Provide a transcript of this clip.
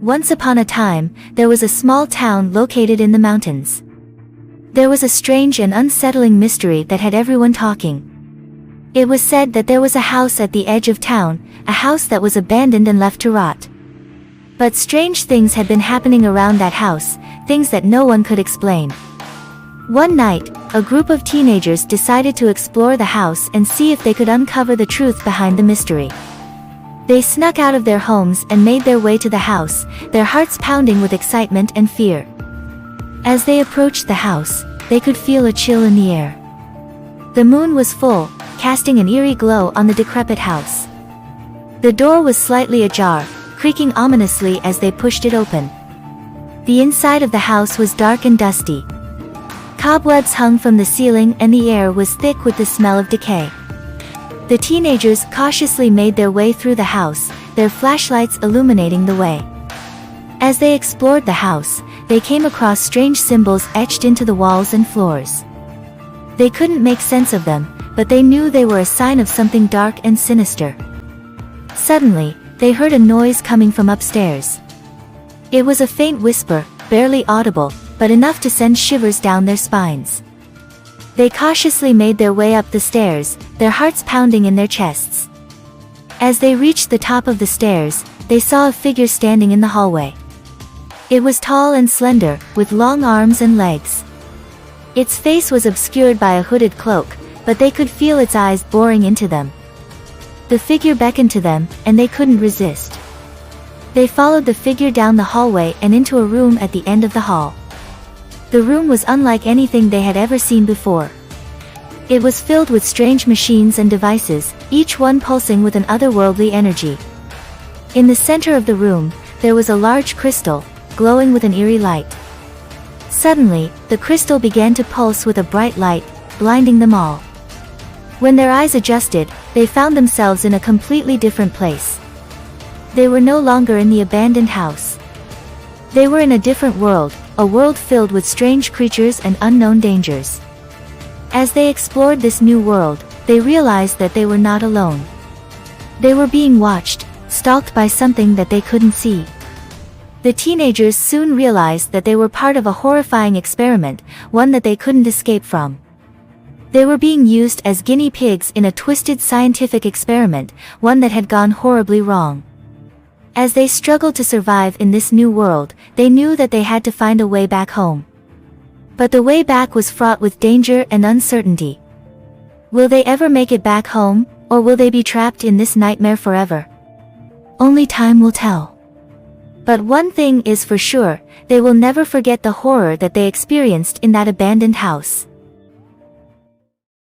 Once upon a time, there was a small town located in the mountains. There was a strange and unsettling mystery that had everyone talking. It was said that there was a house at the edge of town, a house that was abandoned and left to rot. But strange things had been happening around that house, things that no one could explain. One night, a group of teenagers decided to explore the house and see if they could uncover the truth behind the mystery. They snuck out of their homes and made their way to the house, their hearts pounding with excitement and fear. As they approached the house, they could feel a chill in the air. The moon was full, casting an eerie glow on the decrepit house. The door was slightly ajar, creaking ominously as they pushed it open. The inside of the house was dark and dusty. Cobwebs hung from the ceiling and the air was thick with the smell of decay. The teenagers cautiously made their way through the house, their flashlights illuminating the way. As they explored the house, they came across strange symbols etched into the walls and floors. They couldn't make sense of them, but they knew they were a sign of something dark and sinister. Suddenly, they heard a noise coming from upstairs. It was a faint whisper, barely audible, but enough to send shivers down their spines. They cautiously made their way up the stairs, their hearts pounding in their chests. As they reached the top of the stairs, they saw a figure standing in the hallway. It was tall and slender, with long arms and legs. Its face was obscured by a hooded cloak, but they could feel its eyes boring into them. The figure beckoned to them, and they couldn't resist. They followed the figure down the hallway and into a room at the end of the hall. The room was unlike anything they had ever seen before. It was filled with strange machines and devices, each one pulsing with an otherworldly energy. In the center of the room, there was a large crystal, glowing with an eerie light. Suddenly, the crystal began to pulse with a bright light, blinding them all. When their eyes adjusted, they found themselves in a completely different place. They were no longer in the abandoned house. They were in a different world, a world filled with strange creatures and unknown dangers. As they explored this new world, they realized that they were not alone. They were being watched, stalked by something that they couldn't see. The teenagers soon realized that they were part of a horrifying experiment, one that they couldn't escape from. They were being used as guinea pigs in a twisted scientific experiment, one that had gone horribly wrong. As they struggled to survive in this new world, they knew that they had to find a way back home. But the way back was fraught with danger and uncertainty. Will they ever make it back home, or will they be trapped in this nightmare forever? Only time will tell. But one thing is for sure, they will never forget the horror that they experienced in that abandoned house.